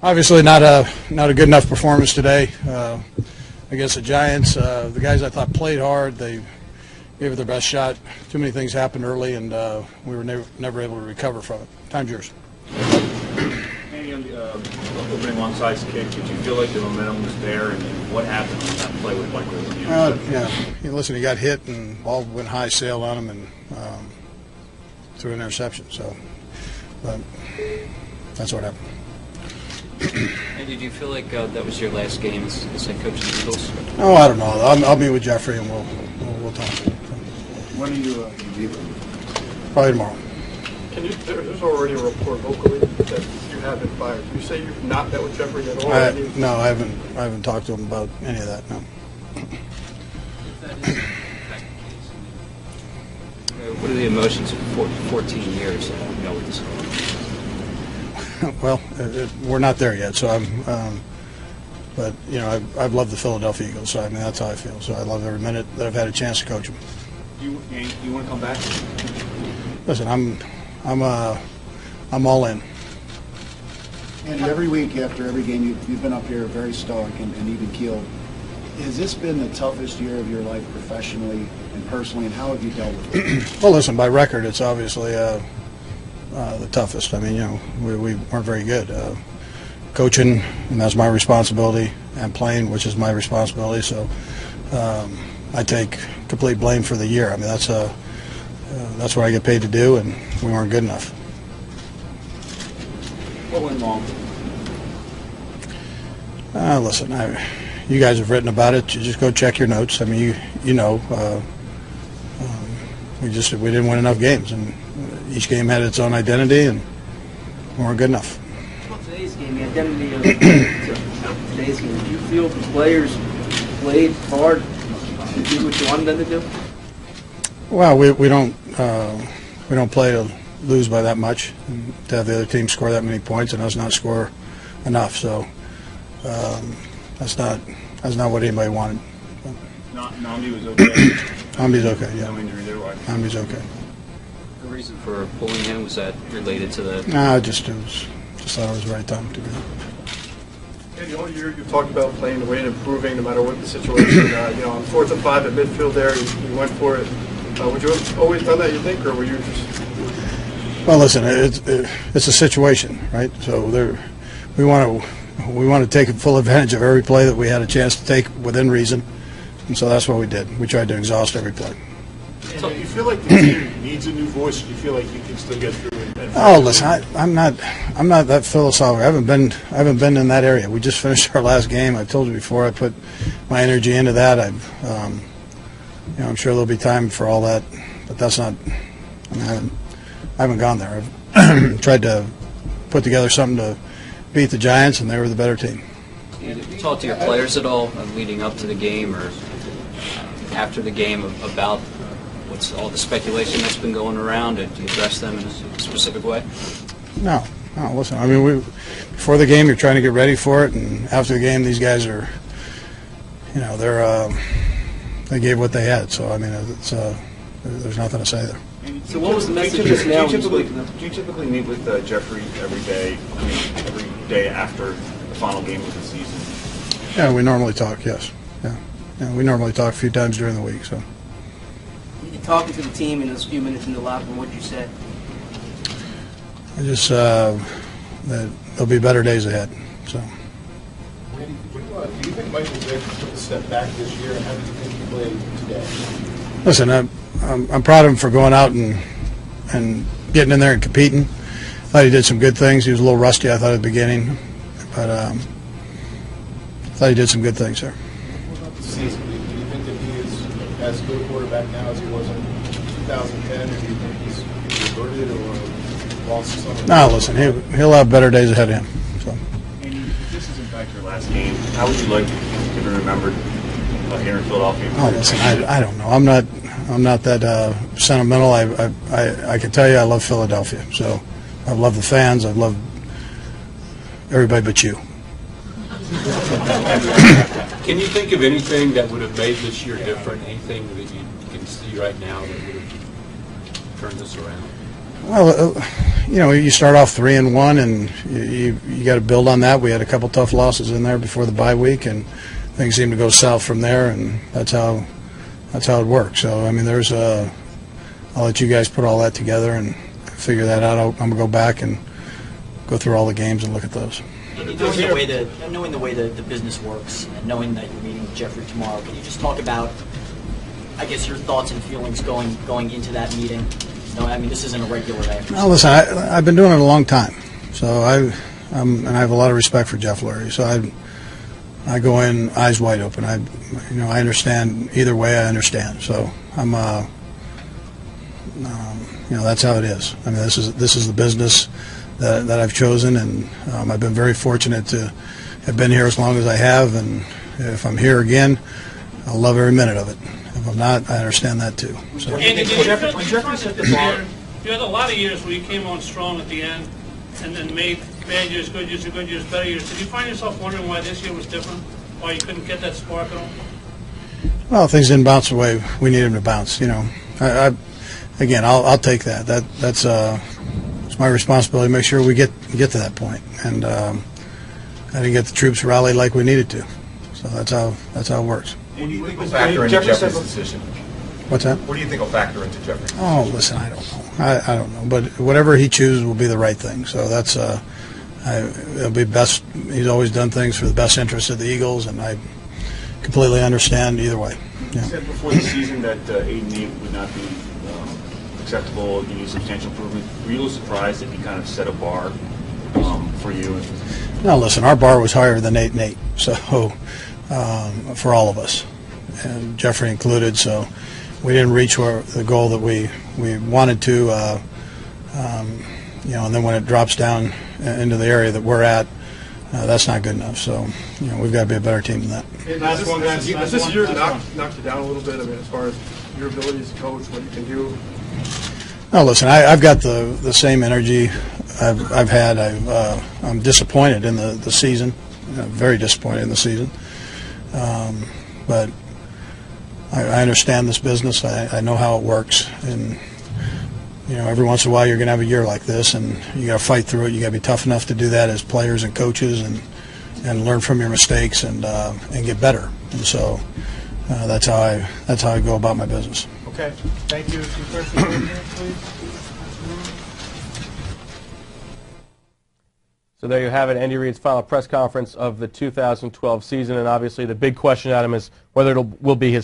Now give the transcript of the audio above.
Obviously not a good enough performance today against the Giants. The guys I thought played hard. They gave it their best shot. Too many things happened early, and we were never able to recover from it. Time's yours. Maybe on the opening onside kick, did you feel like the momentum was there, and what happened on that play with Michael? Yeah. Listen, he got hit, and the ball went high, sailed on him, and threw an interception. So, but that's what happened. And did you feel like that was your last game as head coach of the Eagles? Oh, I don't know. I'll meet with Jeffrey and we'll talk. When are you leaving? Probably tomorrow. There's already a report locally that you have been fired. You say you've not met with Jeffrey at all? No, I haven't talked to him about any of that. No. What are the emotions of 14 years with this? Well, we're not there yet, so but I've loved the Philadelphia Eagles, so I mean that's how I feel. So I love every minute that I've had a chance to coach them. You want to come back? Listen, I'm all in. And every week after every game, you've been up here very stoic and even keeled. Has this been the toughest year of your life professionally and personally, and how have you dealt with it? Well, listen, by record, it's obviously the toughest. I mean, we weren't very good. Coaching, and that's my responsibility, and playing, which is my responsibility. So I take complete blame for the year. I mean, that's what I get paid to do, and we weren't good enough. What went wrong? Listen, you guys have written about it. You just go check your notes. I mean, we didn't win enough games, and each game had its own identity, and we weren't good enough. Well, today's game, the identity of today's game. Do you feel the players played hard to do what you wanted them to do? Well, we don't play to lose by that much, and to have the other team score that many points and us not score enough. So that's not what anybody wanted. Namdi was okay. Namdi's okay. Yeah. No injury there. Why? Namdi's okay. The reason for pulling him, was that related to the? No, just thought it was the right time to do it. Andy, all year you've talked about playing the way and improving no matter what the situation. On 4th and 5 at midfield there, you went for it. Would you have always done that, you think, or were you just? Well, listen, it's a situation, right? So we want to take full advantage of every play that we had a chance to take within reason, and so that's what we did. We tried to exhaust every play. So you feel like the team needs a new voice? Do you feel like you can still get through? Oh, listen, I'm not that philosophical. I haven't been in that area. We just finished our last game. I've told you before. I put my energy into that. I'm sure there'll be time for all that, but that's not. I mean, I haven't gone there. I've tried to put together something to beat the Giants, and they were the better team. Did you talk to your players at all leading up to the game or after the game about what's all the speculation that's been going around? Did you address them in a specific way? No. Listen, I mean, before the game, you're trying to get ready for it, and after the game, these guys are, they gave what they had. So I mean, there's nothing to say there. So what was the message just now? Do you typically meet with Jeffrey every day after the final game of the season? Yeah, we normally talk. Yes. Yeah, we normally talk a few times during the week. So. You're talking to the team in those few minutes in the locker room. What did you say? I just that there'll be better days ahead. So. Do you think Michael Vick took a step back this year, and how do you think he played today? Listen, I'm proud of him for going out and getting in there and competing. I thought he did some good things. He was a little rusty, I thought, at the beginning, but I thought he did some good things there. What about the season? Do you think that he is as good a quarterback now as he was in 2010, or do you think he's reverted or lost some? No, listen, he'll have better days ahead of him. So. And if this is in fact your last game, how would you like to be remembered here in Philadelphia? Oh, listen, I don't know. I'm not that sentimental. I can tell you I love Philadelphia. So I've loved the fans. I've loved everybody but you. Can you think of anything that would have made this year different? Anything that you can see right now that would have turned this around? Well, you start off 3-1, and you got to build on that. We had a couple tough losses in there before the bye week, and things seem to go south from there, and that's how it works. So I mean, I'll let you guys put all that together and figure that out. I'm gonna go back and go through all the games and look at those. Knowing the way the business works, and knowing that you're meeting with Jeffrey tomorrow, can you just talk about, I guess, your thoughts and feelings going into that meeting? No, I mean, this isn't a regular day. Well, listen, I've been doing it a long time, so and I have a lot of respect for Jeff Lurie. So I go in eyes wide open. I understand either way. I understand. So I'm that's how it is. I mean, this is the business that I've chosen, and I've been very fortunate to have been here as long as I have. And if I'm here again, I'll love every minute of it. If I'm not, I understand that too. So. Andy, you had a lot of years where you came on strong at the end, and then made bad years, good years, better years. Did you find yourself wondering why this year was different? Why you couldn't get that spark at all? Well, things didn't bounce the way we needed them to bounce. I'll take that. That's it's my responsibility to make sure we get to that point. And I didn't get the troops rallied like we needed to. So that's how it works. What do you think will factor into Jeffrey's decision? What's that? What do you think will factor into Jeffrey's decision? Oh, listen, I don't know. I don't know. But whatever he chooses will be the right thing. So that's it'll be best. He's always done things for the best interest of the Eagles, and I completely understand either way. You said before the season that 8-8 would not be acceptable. You need substantial improvement. Were you a little surprised that he kind of set a bar for you? No, listen, our bar was higher than 8-8. So for all of us, and Jeffrey included. So we didn't reach the goal that we wanted to. And then when it drops down into the area that we're at, that's not good enough. So we've got to be a better team than that. Hey, last one, guys. Has this year knocked you down a little bit? I mean, as far as your ability as a coach, what you can do. No, listen, I've got the same energy I've had. I'm disappointed in the season, very disappointed in the season. But I understand this business. I know how it works, and every once in a while you're going to have a year like this, and you got to fight through it. You got to be tough enough to do that as players and coaches, and learn from your mistakes and get better. And so that's how I go about my business. Okay, thank you. Two questions right here, please. So there you have it, Andy Reid's final press conference of the 2012 season, and obviously the big question, Adam, is whether it will be his